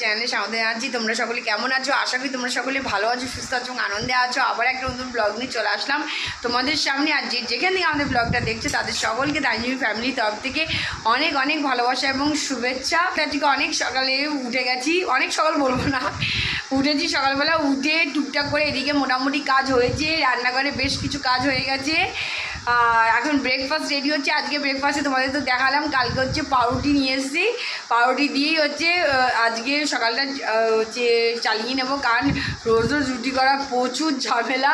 চ্যানেলে স্বাগত জানাচ্ছি। তোমরা সকলে কেমন আছো? আশা করি তোমরা সকলে ভালো আছো, সুস্থ আছো এবং আনন্দে আছো। আবার একটা নতুন ব্লগ নিয়ে চলে আসলাম তোমাদের সামনে। আর যেখান থেকে আমাদের ব্লগটা দেখছো তাদের সকলকে দার্জিলিং ফ্যামিলির তরফ থেকে অনেক অনেক ভালোবাসা এবং শুভেচ্ছা। আজকে অনেক সকালে উঠে গেছি, অনেক সকাল বলবো না, উঠেছি সকালবেলা। উঠে টুকটাক করে এদিকে মোটামুটি কাজ হয়েছে, রান্নাঘরে বেশ কিছু কাজ হয়ে গেছে। এখন ব্রেকফাস্ট রেডি হচ্ছে। আজকে ব্রেকফাস্টে তোমাদের তো দেখালাম, কালকে হচ্ছে পাউরুটি নিয়ে এসেছি। পাউরুটি দিয়েই হচ্ছে আজকে সকালটা হচ্ছে চালিয়ে নেবো, কারণ রোজ রোজ রুটি করা প্রচুর ঝামেলা।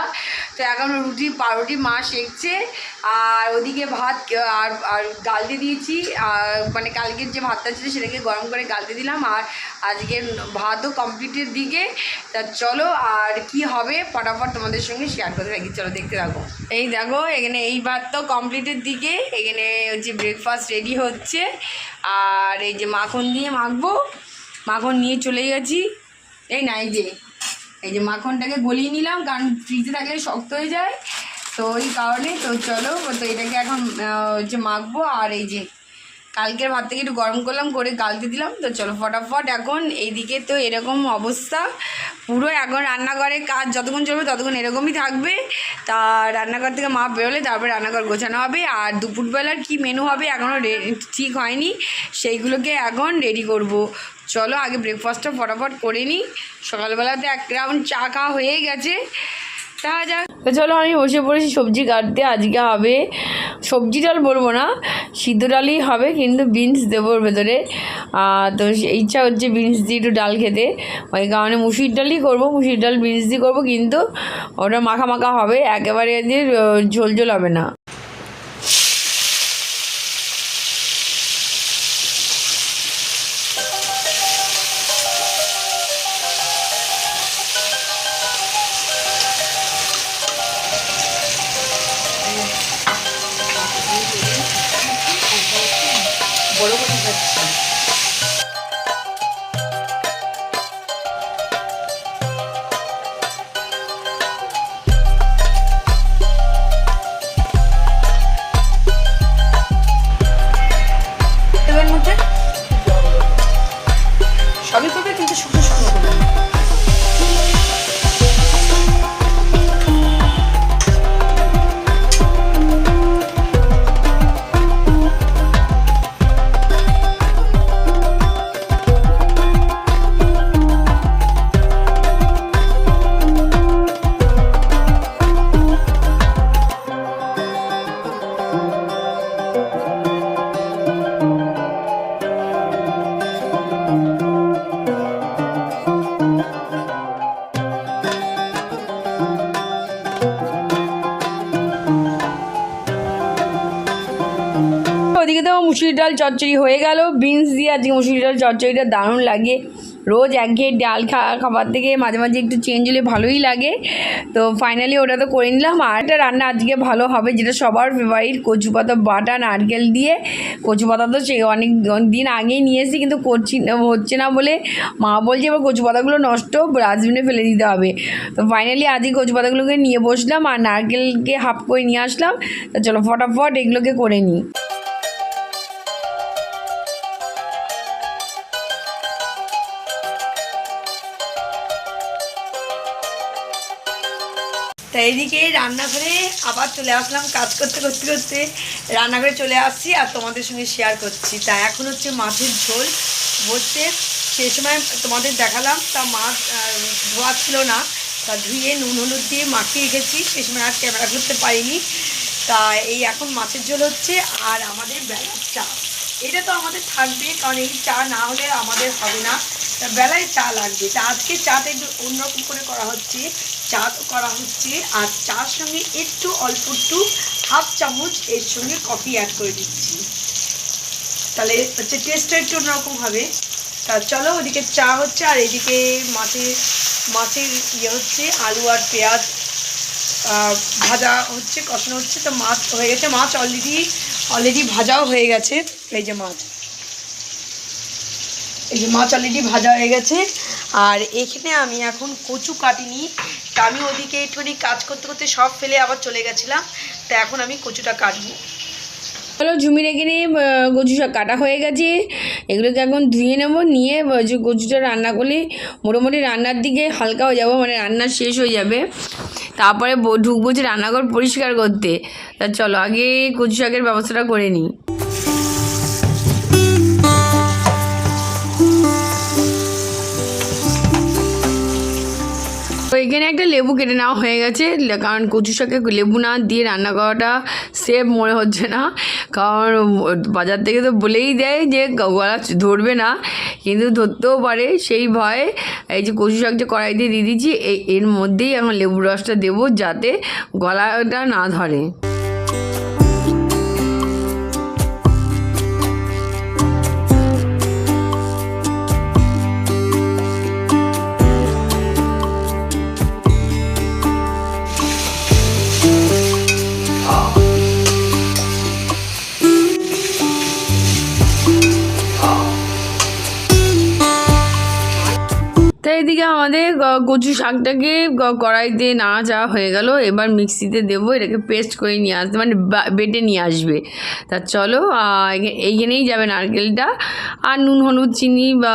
তো এখন রুটি পাউরুটি মা শেখছে, আর ওদিকে ভাত আর গালতে দিয়েছি। মানে কালকের যে ভাতটা ছিল সেটাকে গরম করে গালতে দিলাম, আর আজকের ভাতও কমপ্লিটের দিকে। তা চলো আর কি হবে ফটাফট তোমাদের সঙ্গে শেয়ার করতে থাকি, চলো দেখতে থাকো। এই দেখো এখানে এই ভাত তো কমপ্লিটের দিকে, এখানে হচ্ছে ব্রেকফাস্ট রেডি হচ্ছে। আর এই যে মাখন দিয়ে মাখবো, মাখন নিয়ে চলে গেছি। এই না এই যে মাখনটাকে গলিয়ে নিলাম, কারণ ফ্রিজে থাকলে শক্ত হয়ে যায়, তো ওই কারণে। তো চলো, তো এটাকে এখন হচ্ছে মাখবো। আর এই যে কালকের ভাত থেকে একটু গরম করলাম, করে গালতে দিলাম। তো চলো ফটাফট এখন এইদিকে তো এরকম অবস্থা পুরো। এখন রান্নাঘরে কাজ যতক্ষণ চলবে ততক্ষণ এরকমই থাকবে। তা রান্নাঘর থেকে মা বেরোলে তারপরে রান্নাঘর গোছানো হবে। আর দুপুরবেলার কি মেনু হবে এখনও ঠিক হয়নি, সেইগুলোকে এখন রেডি করব। চলো আগে ব্রেকফাস্টটা ফটাফট করে নিই। সকালবেলাতে এক রাউন্ড চা খাওয়া হয়ে গেছে। তা যাক, তো চলো আমি বসে পড়েছি সবজি কাটতে। আজকে হবে সবজি ডাল বলবো না, সিদ্ধ ডালই হবে, কিন্তু বিনস দেবো ওর ভেতরে। তো ইচ্ছা হচ্ছে বিনস দিয়ে একটু ডাল খেতে, ওই কারণে মুসুরির ডালই করবো। মুসুরির ডাল বিনস দিয়ে করবো, কিন্তু ওটা মাখা মাখা হবে, একেবারে দিয়ে ঝোল ঝোল হবে না। বড় করে যাচ্ছে। এবার মধ্যে সবই করবে, কিন্তু শুকনো শুকনো করবে। ওদিকে তো মুসুরির ডাল চচ্চড়ি হয়ে গেল। বিনস দিয়ে আজকে মুসুরির ডাল চচ্চড়িটা দারুণ লাগে। রোজ একঘেয়ে ডাল খাবার থেকে মাঝে মাঝে একটু চেঞ্জ হলে ভালোই লাগে। তো ফাইনালি ওটা তো করে নিলাম। আর একটা রান্না আজকে ভালো হবে, যেটা সবার ফেভারিট, কচু পাতা বাটা নারকেল দিয়ে। কচু পাতা তো সে অনেক দিন আগেই নিয়ে এসেছি, কিন্তু হচ্ছে না বলে মা বলছে এবার কচু পাতাগুলো নষ্ট, ডাস্টবিনে ফেলে দিতে হবে। তো ফাইনালি আজকে কচু পাতাগুলোকে নিয়ে বসলাম, আর নারকেলকে হাফ করে নিয়ে আসলাম। তো চলো ফটাফট এগুলোকে করে নিই। তাই এইদিকে রান্নাঘরে আবার চলে আসলাম, কাজ করতে করতে করতে রান্নাঘরে চলে আসছি আর তোমাদের সঙ্গে শেয়ার করছি। তা এখন হচ্ছে মাছের ঝোল বসছে। সেই সময় তোমাদের দেখালাম, তা মাছ ধোয়া ছিল না, তা ধুয়ে নুন হলুদ দিয়ে মাখিয়ে রেখেছি। সেই সময় আর ক্যামেরা করতে পারিনি। তা এই এখন মাছের ঝোল হচ্ছে। আর আমাদের বেলার চা, এটা তো আমাদের থাকবে, কারণ এই চা না হলে আমাদের হবে না। তা বেলায় চা লাগবে। তা আজকে চাটা একটু অন্যরকম করে করা হচ্ছে। চা তো করা হচ্ছে, আর চার সঙ্গে একটু অল্প একটু হাফ চামচ এর সঙ্গে কফি অ্যাড করে দিচ্ছি, তাহলে হচ্ছে টেস্টটা একটু অন্যরকম হবে। তা চলো ওদিকে চা হচ্ছে, আর এদিকে মাছের হচ্ছে আলু আর পেঁয়াজ ভাজা হচ্ছে, কষানো হচ্ছে। তো মাছ হয়ে গেছে, মাছ অলরেডি ভাজাও হয়ে গেছে। এই যে মাছ অলরেডি ভাজা হয়ে গেছে। আর এখানে আমি এখন কচু কাটিনি, তা আমি ওদিকে একটুখানি কাজ করতে করতে সব ফেলে আবার চলে গেছিলাম। তো এখন আমি কচুটা কাটবো। চলো ঝুমির এখানে কচু শাক কাটা হয়ে গেছে, এগুলোকে এখন ধুয়ে নেব, নিয়ে যে কচুটা রান্না করলে মোটামুটি রান্নার দিকে হালকা হয়ে যাবো, মানে রান্না শেষ হয়ে যাবে, তারপরে ঢুকবো যে রান্নাঘর পরিষ্কার করতে। তা চলো আগে কচু শাকের ব্যবস্থাটা করে নিই। তো এখানে একটা লেবু কেটে নেওয়া হয়ে গেছে, কারণ কচু শাকে লেবু না দিয়ে রান্না করাটা সেফ মনে হচ্ছে না, কারণ বাজার থেকে তো বলেই দেয় যে গলা ধরবে না, কিন্তু ধরতেও পারে, সেই ভয়ে এই যে কচু শাক যে কড়াইতে দিয়ে দিচ্ছি, এর মধ্যেই এখন লেবুর রসটা দেবো যাতে গলাটা না ধরে। তো এদিকে আমাদের কচু শাকটাকে কড়াইতে নাড়া হয়ে গেল, এবার মিক্সিতে দেবো, এটাকে পেস্ট করে নিয়ে আসতে, মানে বেটে নিয়ে আসবে। তা চলো এইখানেই যাবে নারকেলটা, আর নুন হলুদ চিনি বা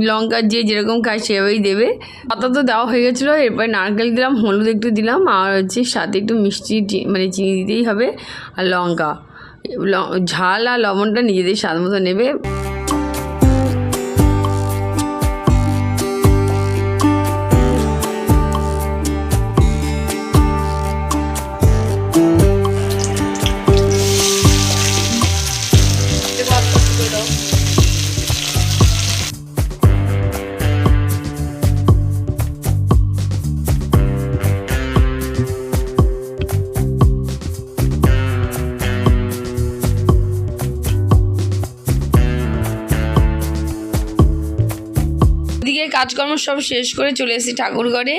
লঙ্কা যে যেরকম খায় সেভাবেই দেবে। পাতা তো দেওয়া হয়ে গেছিলো, এরপরে নারকেল দিলাম, হলুদ একটু দিলাম, আর হচ্ছে সাথে একটু মিষ্টি মানে চিনি দিতেই হবে, আর লঙ্কা, ঝাল আর লবণটা নিজেদের স্বাদ মতো নেবে। এদিকে কাজকর্ম সব শেষ করে চলে এসেছি ঠাকুর ঘরে।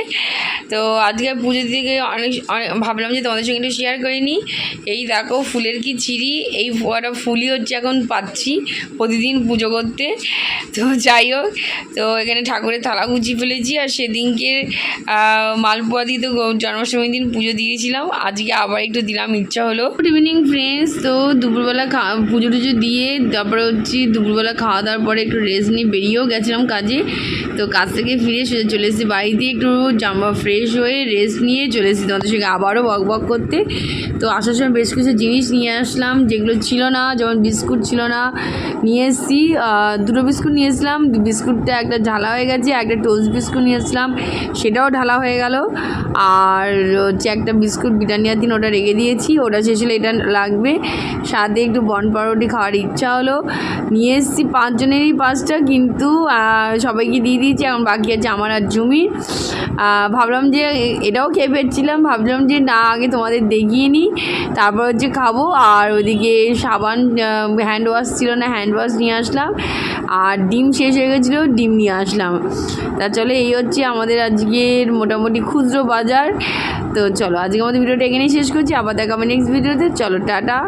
তো আজকে পুজো দিকে অনেক ভাবলাম যে তোমাদের সঙ্গে একটু শেয়ার করে নিই। এই দেখো ফুলের কি ছিঁড়ি, এই একটা ফুলই হচ্ছে এখন পাচ্ছি প্রতিদিন পুজো করতে। তো যাই হোক, তো এখানে ঠাকুরের থালা গুছিয়ে ফেলেছি, আর সেদিনকে মালপোয়া দিয়ে তো জন্মাষ্টমীর দিন পুজো দিয়েছিলাম, আজকে আবার একটু দিলাম, ইচ্ছা হলো। Good evening friends. তো দুপুরবেলা পুজো টুজো দিয়ে তারপরে হচ্ছে দুপুরবেলা খাওয়া দাওয়ার পরে একটু রেস্ট নিয়ে বেরিয়েও গেছিলাম কাজে। তো কাজ থেকে ফিরে চলে এসেছি বাড়িতে, একটু জামা ফ্রেশ হয়ে রেস্ট নিয়ে চলে এসেছি তোমাদের সঙ্গে আবারও বক করতে। তো আসার সময় বেশ কিছু জিনিস নিয়ে আসলাম যেগুলো ছিল না, যেমন বিস্কুট ছিল না, নিয়ে এসেছি দুটো বিস্কুট নিয়ে এসলাম, বিস্কুটটা একটা ঢালা হয়ে গেছে, একটা টোস্ট বিস্কুট নিয়ে এসলাম, সেটাও ঢালা হয়ে গেল, আর হচ্ছে একটা বিস্কুট ব্রিটানিয়ার দিন ওটা রেখে দিয়েছি, ওটা শেষ হলে এটা লাগবে, সাথে একটু বন পাউরুটি খাওয়ার ইচ্ছা হলো, নিয়ে এসেছি 5 জনেরই 5টা, কিন্তু সবাইকে দিয়ে দিয়েছি, এখন বাকি আছে আমার আর ঝুমির। ভাবলাম যে এটাও খেয়ে ফেলছিলাম, ভাবলাম যে না আগে তোমাদের দেখিয়ে নিই, তারপর হচ্ছে খাবো। আর ওদিকে সাবান হ্যান্ড ওয়াশ ছিল না, হ্যান্ড ওয়াশ নিয়ে আসলাম, আর ডিম শেষ হয়ে গেছিলো, ডিম নিয়ে আসলাম। তা চলো এই হচ্ছে আমাদের আজকের মোটামুটি খুচরো বাজার। তো চলো আজকে আমাদের ভিডিওটা এখানেই শেষ করছি, আবার দেখাবো নেক্সট ভিডিওতে। চলো টাটা।